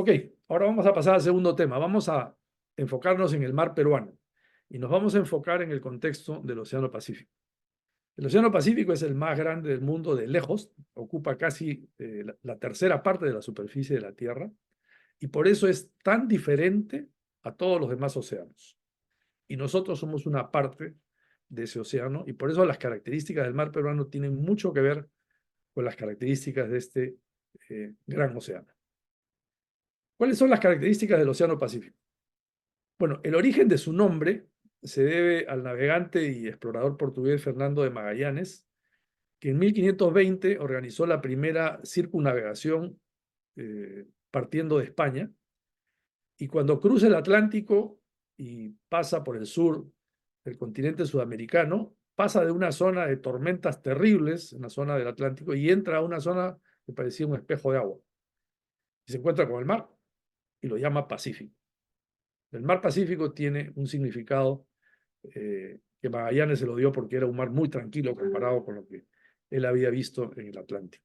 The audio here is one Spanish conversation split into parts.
Ok, ahora vamos a pasar al segundo tema. Vamos a enfocarnos en el mar peruano y nos vamos a enfocar en el contexto del Océano Pacífico. El Océano Pacífico es el más grande del mundo de lejos, ocupa casi la tercera parte de la superficie de la Tierra y por eso es tan diferente a todos los demás océanos. Y nosotros somos una parte de ese océano y por eso las características del mar peruano tienen mucho que ver con las características de este gran océano. ¿Cuáles son las características del Océano Pacífico? Bueno, el origen de su nombre se debe al navegante y explorador portugués Fernando de Magallanes, que en 1520 organizó la primera circunnavegación partiendo de España, y cuando cruza el Atlántico y pasa por el sur del continente sudamericano, pasa de una zona de tormentas terribles, en la zona del Atlántico, y entra a una zona que parecía un espejo de agua. Y se encuentra con el mar y lo llama Pacífico. El mar Pacífico tiene un significado que Magallanes se lo dio porque era un mar muy tranquilo comparado con lo que él había visto en el Atlántico.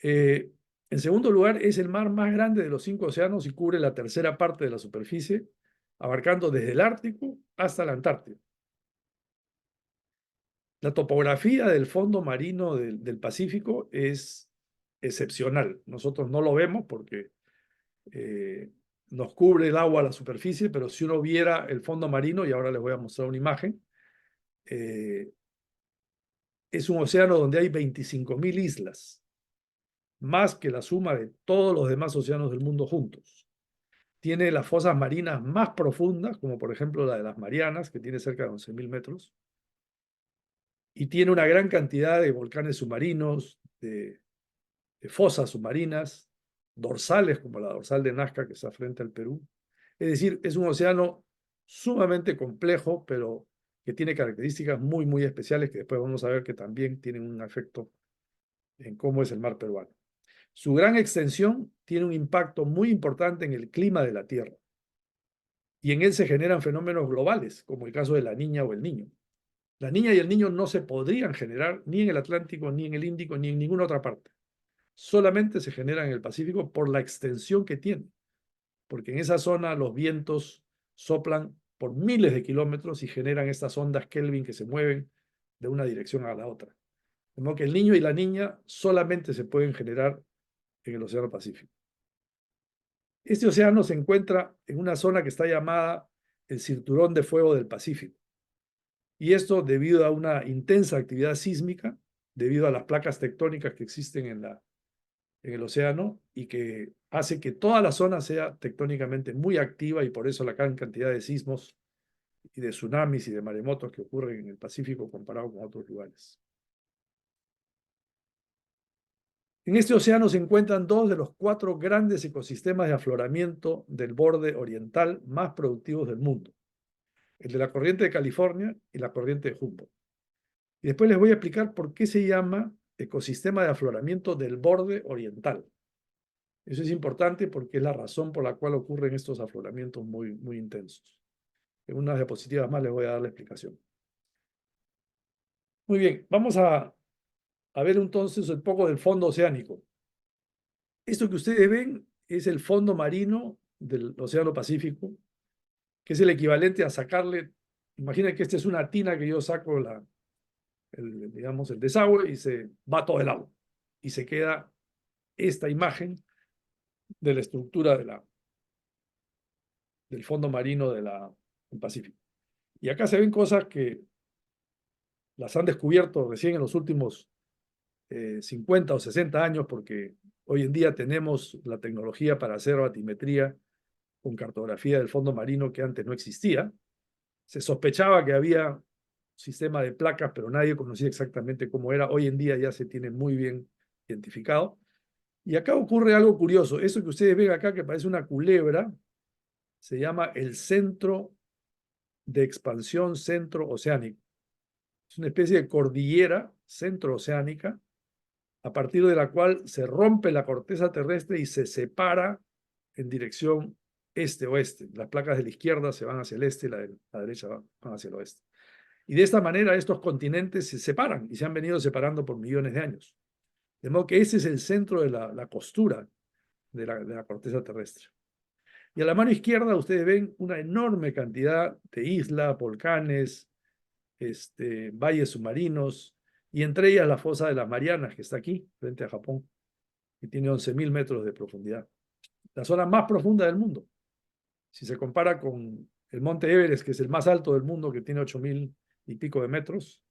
En segundo lugar, es el mar más grande de los 5 océanos y cubre la tercera parte de la superficie, abarcando desde el Ártico hasta la Antártida. La topografía del fondo marino del Pacífico es excepcional. Nosotros no lo vemos porque nos cubre el agua a la superficie, pero si uno viera el fondo marino, y ahora les voy a mostrar una imagen, es un océano donde hay 25.000 islas, más que la suma de todos los demás océanos del mundo juntos. Tiene las fosas marinas más profundas, como por ejemplo la de las Marianas, que tiene cerca de 11.000 metros, y tiene una gran cantidad de volcanes submarinos, de fosas submarinas, dorsales, como la dorsal de Nazca, que está frente al Perú. Es decir, es un océano sumamente complejo, pero que tiene características muy, muy especiales que después vamos a ver que también tienen un efecto en cómo es el mar peruano. Su gran extensión tiene un impacto muy importante en el clima de la Tierra. Y en él se generan fenómenos globales, como el caso de la Niña o el Niño. La Niña y el Niño no se podrían generar ni en el Atlántico, ni en el Índico, ni en ninguna otra parte. Solamente se generan en el Pacífico por la extensión que tiene. Porque en esa zona los vientos soplan por miles de kilómetros y generan estas ondas Kelvin que se mueven de una dirección a la otra. De modo que el Niño y la Niña solamente se pueden generar en el Océano Pacífico. Este océano se encuentra en una zona que está llamada el Cinturón de Fuego del Pacífico. Y esto debido a una intensa actividad sísmica, debido a las placas tectónicas que existen en el océano y que hace que toda la zona sea tectónicamente muy activa y por eso la gran cantidad de sismos y de tsunamis y de maremotos que ocurren en el Pacífico comparado con otros lugares. En este océano se encuentran 2 de los 4 grandes ecosistemas de afloramiento del borde oriental más productivos del mundo, el de la corriente de California y la corriente de Humboldt. Y después les voy a explicar por qué se llama ecosistema de afloramiento del borde oriental. Eso es importante porque es la razón por la cual ocurren estos afloramientos muy, muy intensos. En unas diapositivas más les voy a dar la explicación. Muy bien, vamos a ver entonces un poco del fondo oceánico. Esto que ustedes ven es el fondo marino del Océano Pacífico, que es el equivalente a sacarle, imaginen que esta es una tina que yo saco digamos, el desagüe y se va todo el agua. Y se queda esta imagen de la estructura del fondo marino del Pacífico. Y acá se ven cosas que las han descubierto recién en los últimos 50 o 60 años, porque hoy en día tenemos la tecnología para hacer batimetría con cartografía del fondo marino que antes no existía. Se sospechaba que había un sistema de placas, pero nadie conocía exactamente cómo era. Hoy en día ya se tiene muy bien identificado. Y acá ocurre algo curioso. Eso que ustedes ven acá, que parece una culebra, se llama el centro de expansión centro-oceánico. Es una especie de cordillera centro-oceánica, a partir de la cual se rompe la corteza terrestre y se separa en dirección este-oeste. Las placas de la izquierda se van hacia el este, la de la derecha van hacia el oeste. Y de esta manera estos continentes se separan y se han venido separando por millones de años. De modo que ese es el centro de la costura de la corteza terrestre. Y a la mano izquierda ustedes ven una enorme cantidad de islas, volcanes, valles submarinos, y entre ellas la fosa de las Marianas, que está aquí, frente a Japón, que tiene 11.000 metros de profundidad. La zona más profunda del mundo. Si se compara con el monte Everest, que es el más alto del mundo, que tiene 8.000 y pico de metros,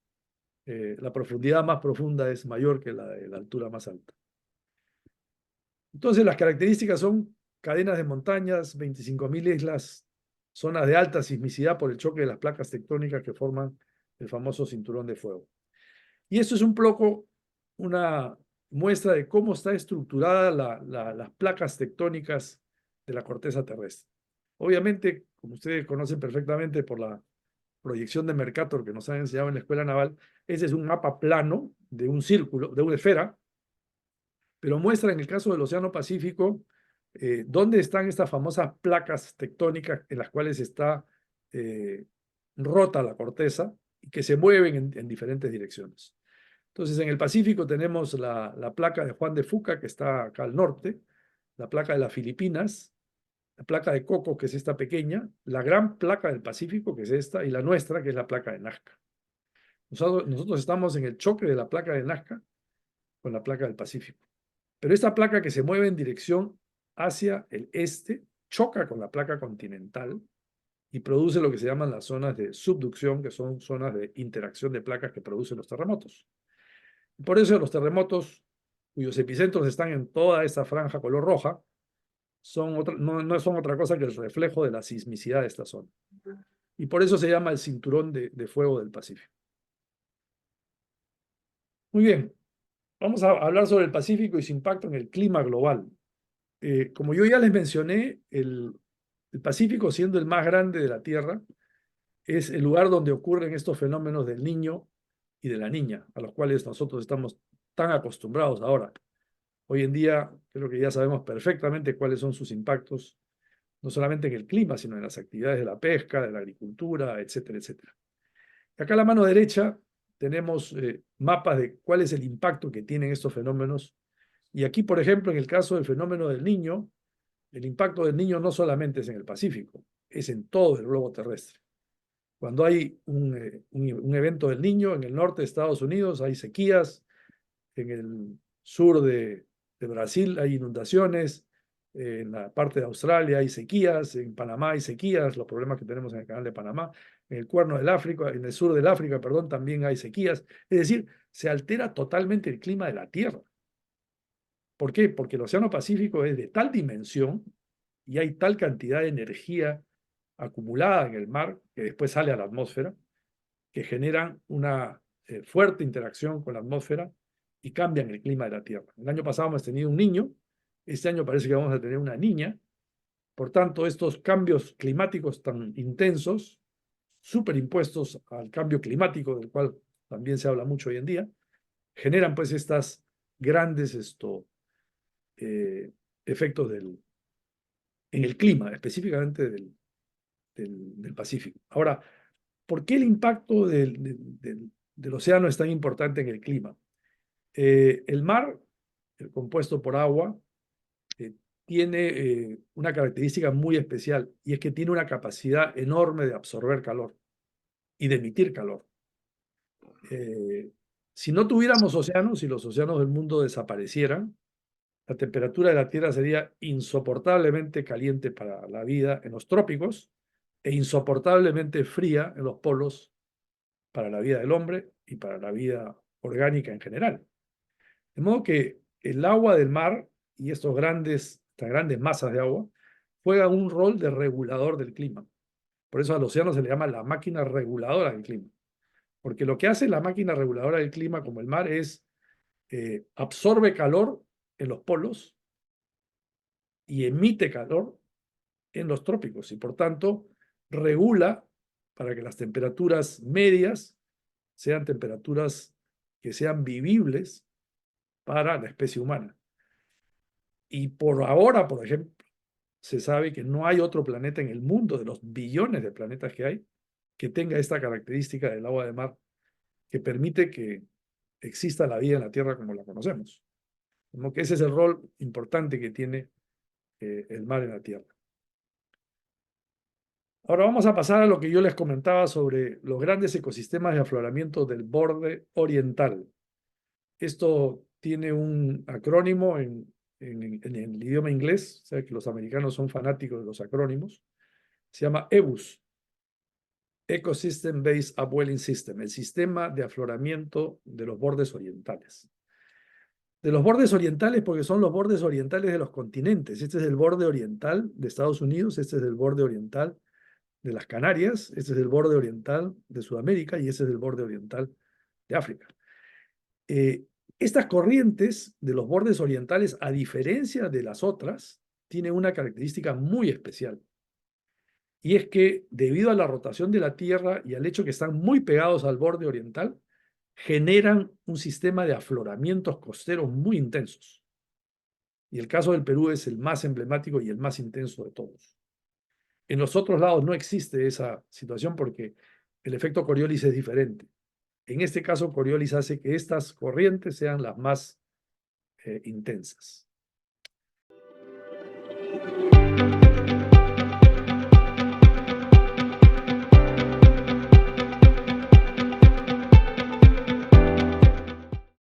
la profundidad más profunda es mayor que la de la altura más alta. Entonces, las características son cadenas de montañas, 25.000 islas, zonas de alta sismicidad por el choque de las placas tectónicas que forman el famoso cinturón de fuego. Y esto es un poco una muestra de cómo está estructurada las placas tectónicas de la corteza terrestre. Obviamente, como ustedes conocen perfectamente por la proyección de Mercator que nos han enseñado en la escuela naval, ese es un mapa plano de un círculo, de una esfera, pero muestra en el caso del Océano Pacífico dónde están estas famosas placas tectónicas en las cuales está rota la corteza y que se mueven en diferentes direcciones. Entonces, en el Pacífico tenemos la placa de Juan de Fuca, que está acá al norte, la placa de las Filipinas, la placa de Coco, que es esta pequeña, la gran placa del Pacífico, que es esta, y la nuestra, que es la placa de Nazca. Nosotros estamos en el choque de la placa de Nazca con la placa del Pacífico. Pero esta placa que se mueve en dirección hacia el este choca con la placa continental y produce lo que se llaman las zonas de subducción, que son zonas de interacción de placas que producen los terremotos. Por eso los terremotos, cuyos epicentros están en toda esta franja color roja, no son otra cosa que el reflejo de la sismicidad de esta zona. Y por eso se llama el cinturón de fuego del Pacífico. Muy bien, vamos a hablar sobre el Pacífico y su impacto en el clima global. Como yo ya les mencioné, el Pacífico, siendo el más grande de la Tierra, es el lugar donde ocurren estos fenómenos del Niño y de la Niña, a los cuales nosotros estamos tan acostumbrados ahora. Hoy en día creo que ya sabemos perfectamente cuáles son sus impactos, no solamente en el clima, sino en las actividades de la pesca, de la agricultura, etcétera, etcétera. Y acá a la mano derecha tenemos mapas de cuál es el impacto que tienen estos fenómenos. Y aquí, por ejemplo, en el caso del fenómeno del Niño, el impacto del Niño no solamente es en el Pacífico, es en todo el globo terrestre. Cuando hay un evento del Niño en el norte de Estados Unidos, hay sequías, en el sur de Brasil hay inundaciones, en la parte de Australia hay sequías, en Panamá hay sequías, los problemas que tenemos en el canal de Panamá, en el cuerno del África, en el sur del África, perdón, también hay sequías. Es decir, se altera totalmente el clima de la Tierra. ¿Por qué? Porque el Océano Pacífico es de tal dimensión y hay tal cantidad de energía acumulada en el mar que después sale a la atmósfera, que generan una fuerte interacción con la atmósfera y cambian el clima de la Tierra. El año pasado hemos tenido un niño, este año parece que vamos a tener una niña. Por tanto, estos cambios climáticos tan intensos, superimpuestos al cambio climático, del cual también se habla mucho hoy en día, generan pues estas grandes efectos en el clima, específicamente del Pacífico. Ahora, ¿por qué el impacto del océano es tan importante en el clima? El mar, compuesto por agua, tiene una característica muy especial y es que tiene una capacidad enorme de absorber calor y de emitir calor. Si no tuviéramos océanos, si los océanos del mundo desaparecieran, la temperatura de la Tierra sería insoportablemente caliente para la vida en los trópicos e insoportablemente fría en los polos para la vida del hombre y para la vida orgánica en general. De modo que el agua del mar y estas grandes masas de agua juegan un rol de regulador del clima. Por eso al océano se le llama la máquina reguladora del clima. Porque lo que hace la máquina reguladora del clima, como el mar, es absorbe calor en los polos y emite calor en los trópicos. Y por tanto, regula para que las temperaturas medias sean temperaturas que sean vivibles para la especie humana. Y por ahora, por ejemplo, se sabe que no hay otro planeta en el mundo, de los billones de planetas que hay, que tenga esta característica del agua de mar, que permite que exista la vida en la Tierra como la conocemos. Como que ese es el rol importante que tiene el mar en la tierra. Ahora vamos a pasar a lo que yo les comentaba sobre los grandes ecosistemas de afloramiento del borde oriental. Esto tiene un acrónimo en el idioma inglés, o sea que los americanos son fanáticos de los acrónimos. Se llama EBUS, Ecosystem Based Upwelling System, el sistema de afloramiento de los bordes orientales. De los bordes orientales, porque son los bordes orientales de los continentes. Este es el borde oriental de Estados Unidos, este es el borde oriental de las Canarias, este es el borde oriental de Sudamérica y este es el borde oriental de África. Estas corrientes de los bordes orientales, a diferencia de las otras, tienen una característica muy especial. Y es que debido a la rotación de la Tierra y al hecho que están muy pegados al borde oriental, generan un sistema de afloramientos costeros muy intensos. Y el caso del Perú es el más emblemático y el más intenso de todos. En los otros lados no existe esa situación porque el efecto Coriolis es diferente. En este caso, Coriolis hace que estas corrientes sean las más intensas.